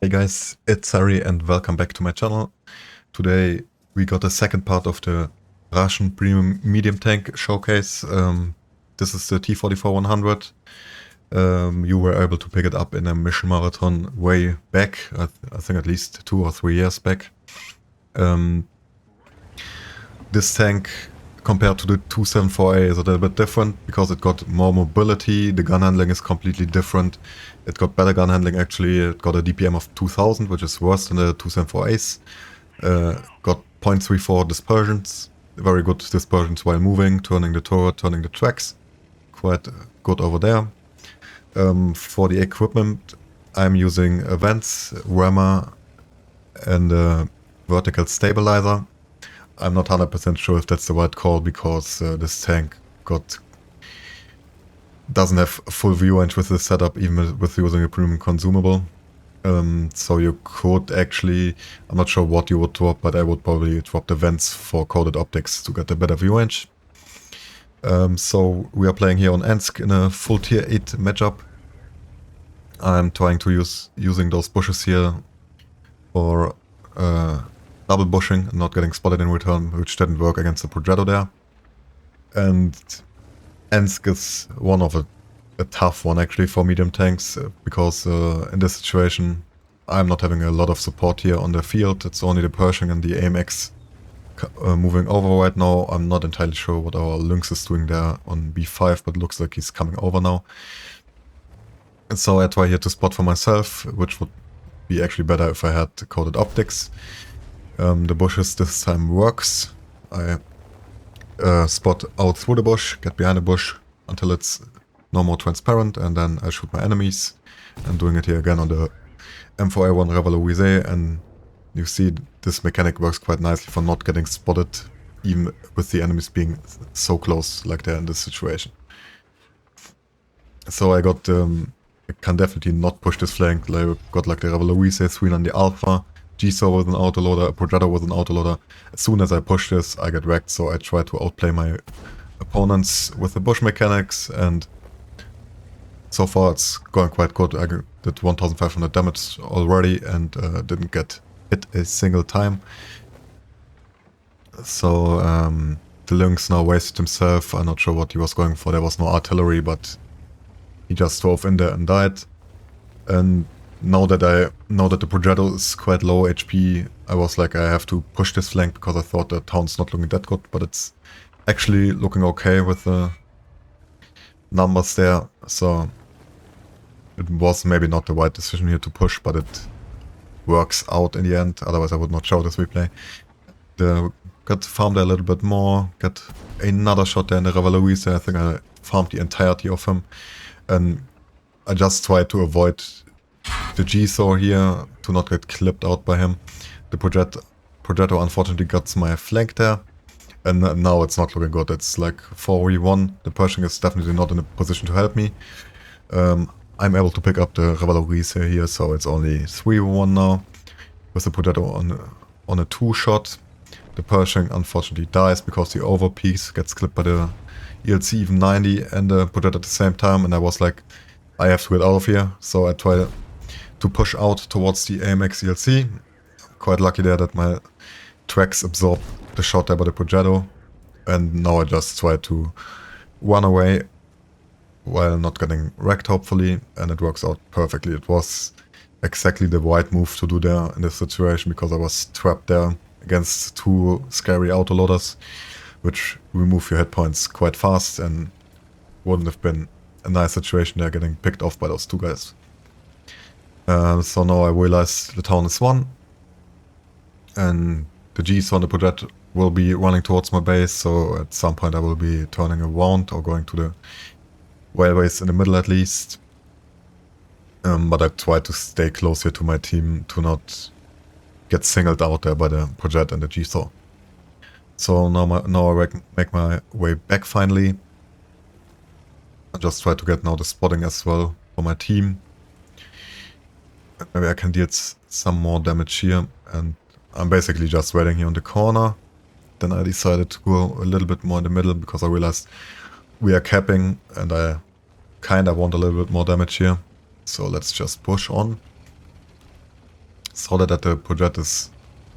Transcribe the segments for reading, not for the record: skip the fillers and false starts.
Hey guys, it's Harry and welcome back to my channel. Today we got a second part of the Russian premium medium tank showcase. This is the T44-100. You were able to pick it up in a mission marathon way back, I think at least 2 or 3 years back. This tank compared to the 274A is a little bit different because it got more mobility, the gun handling is completely different. It got better gun handling actually, it got a DPM of 2000, which is worse than the 274As. Got 0.34 dispersions, very good dispersions while moving, turning the turret, turning the tracks. Quite good over there. For the equipment, I'm using a vents, rammer and a vertical stabilizer. I'm not 100% sure if that's the right call because this tank doesn't have full view range with this setup, even with using a premium consumable. So you could actually, I'm not sure what you would drop, but I would probably drop the vents for coated optics to get a better view range. So we are playing here on Ensk in a full tier 8 matchup. I'm trying to using those bushes here for double bushing and not getting spotted in return, which didn't work against the Progetto there. And Ensk is one of a tough one actually for medium tanks because in this situation I'm not having a lot of support here on the field. It's only the Pershing and the AMX moving over right now. I'm not entirely sure what our Lynx is doing there on B5, but looks like he's coming over now. And so I try here to spot for myself, which would be actually better if I had coated optics. The bushes this time works. I spot out through the bush, get behind the bush until it's no more transparent, and then I shoot my enemies. I'm doing it here again on the M4A1 Revolver, and you see this mechanic works quite nicely for not getting spotted, even with the enemies being so close like they're in this situation. So I can definitely not push this flank. I got like the Revolver 3 on the Alpha, G-Saw with an autoloader, a Progetto with an autoloader. As soon as I push this, I get wrecked, so I try to outplay my opponents with the bush mechanics, and so far it's going quite good. I did 1500 damage already and didn't get hit a single time. So the Lynx now wasted himself. I'm not sure what he was going for. There was no artillery, but he just drove in there and died. And now that the Progetto is quite low HP, I was like, I have to push this flank because I thought the town's not looking that good, but it's actually looking okay with the numbers there. So it was maybe not the right decision here to push, but it works out in the end. Otherwise I would not show this replay. Got farmed a little bit more, got another shot there in the Revolver. I think I farmed the entirety of him. And I just tried to avoid the G-Saw here to not get clipped out by him. The Progetto unfortunately got my flank there. And now it's not looking good. It's like 4v1. The Pershing is definitely not in a position to help me. I'm able to pick up the Revolver here, so it's only 3v1 now. With the Progetto on a 2-shot. The Pershing unfortunately dies because the overpiece gets clipped by the ELC even 90 and the Progetto at the same time. And I was like, I have to get out of here. So I try to push out towards the AMX ELC. Quite lucky there that my tracks absorbed the shot there by the Progetto. And now I just try to run away while not getting wrecked hopefully, and it works out perfectly. It was exactly the right move to do there in this situation because I was trapped there against 2 scary autoloaders, which remove your hit points quite fast and wouldn't have been a nice situation there getting picked off by those 2 guys. So now I realize the town is won, and the Gs on the Progetto will be running towards my base, so at some point I will be turning around or going to the railways in the middle at least. But I try to stay close here to my team to not get singled out there by the Progetto and the G-Saw. So now I make my way back finally. I just try to get now the spotting as well for my team. Maybe I can deal some more damage here, and I'm basically just waiting here on the corner. Then I decided to go a little bit more in the middle because I realized we are capping and I kinda want a little bit more damage here. So let's just push on. Saw that the project is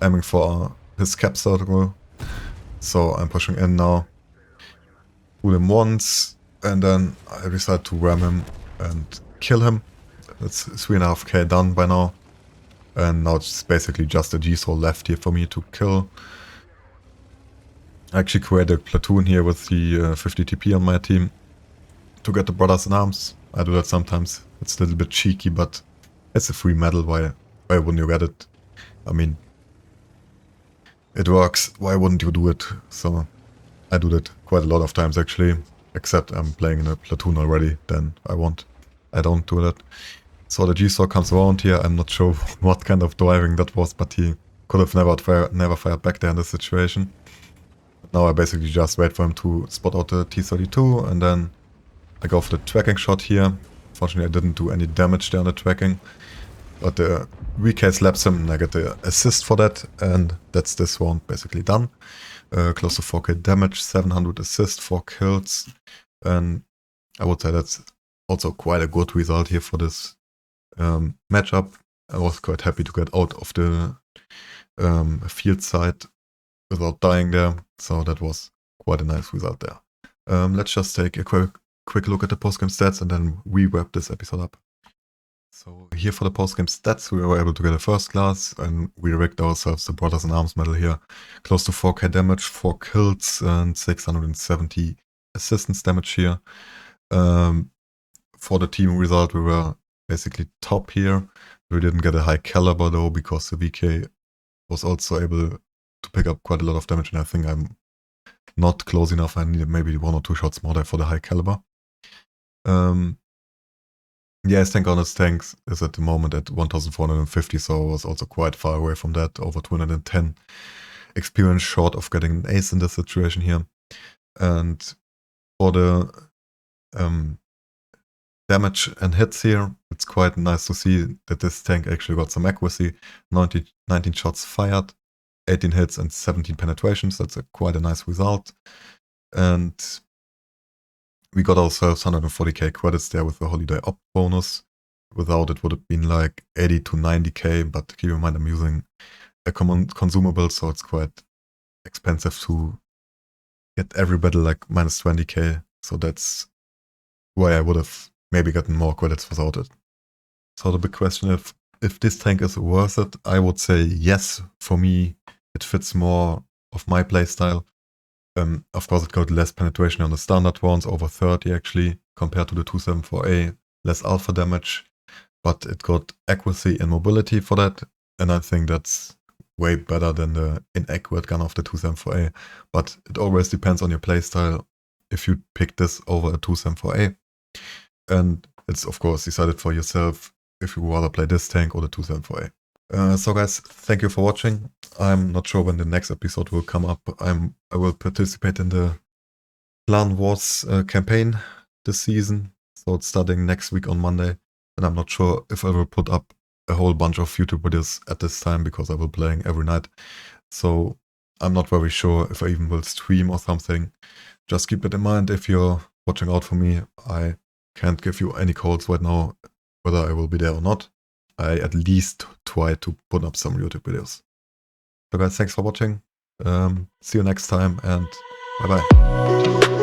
aiming for his cap circle, so I'm pushing in now. Pull him once, and then I decide to ram him and kill him. It's 3.5k done by now. And now it's basically just a G-Soul left here for me to kill. I actually created a platoon here with the 50 TP on my team to get the brothers in arms. I do that sometimes. It's a little bit cheeky, but it's a free medal. Why wouldn't you get it? I mean, it works. Why wouldn't you do it? So I do that quite a lot of times actually. Except I'm playing in a platoon already, then I don't do that. So the G-Saw comes around here. I'm not sure what kind of driving that was, but he could have never fired back there in this situation. Now I basically just wait for him to spot out the T-32, and then I go for the tracking shot here. Fortunately, I didn't do any damage there on the tracking, but the VK slaps him and I get the assist for that, and that's this round basically done. Close to 4k damage, 700 assist, 4 kills, and I would say that's also quite a good result here for this matchup. I was quite happy to get out of the field side without dying there, so that was quite a nice result there. Let's just take a quick look at the postgame stats and then we wrap this episode up. So here for the postgame stats, we were able to get a first class and we rigged ourselves the Brothers in Arms medal here. Close to 4k damage, 4 kills and 670 assistance damage here. For the team result, we were basically top here. We didn't get a high caliber though, because the VK was also able to pick up quite a lot of damage, and I think I'm not close enough. I needed maybe 1 or 2 shots more there for the high caliber. Yeah, his tank on his tanks is at the moment at 1450, so I was also quite far away from that, over 210 experience short of getting an ace in this situation here. And for the damage and hits here, it's quite nice to see that this tank actually got some accuracy. 19 shots fired, 18 hits and 17 penetrations. That's quite a nice result. And we got ourselves 140k credits there with the holiday op bonus. Without it would have been like 80 to 90k, but keep in mind I'm using a common consumable, so it's quite expensive to get every battle like minus 20k. So that's why I would have maybe gotten more credits without it. So the big question if this tank is worth it, I would say yes. For me, it fits more of my playstyle. Of course, it got less penetration on the standard rounds, over 30 actually, compared to the 274A, less alpha damage, but it got accuracy and mobility for that, and I think that's way better than the inaccurate gun of the 274A, but it always depends on your playstyle if you pick this over a 274A, and it's of course decided for yourself if you rather play this tank or the 274A. So guys, thank you for watching. I'm not sure when the next episode will come up. I will participate in the Clan Wars campaign this season. So it's starting next week on Monday. And I'm not sure if I will put up a whole bunch of YouTube videos at this time, because I will be playing every night. So I'm not very sure if I even will stream or something. Just keep that in mind if you're watching out for me. I can't give you any calls right now whether I will be there or not. I at least try to put up some YouTube videos. So guys, thanks for watching. See you next time and bye bye.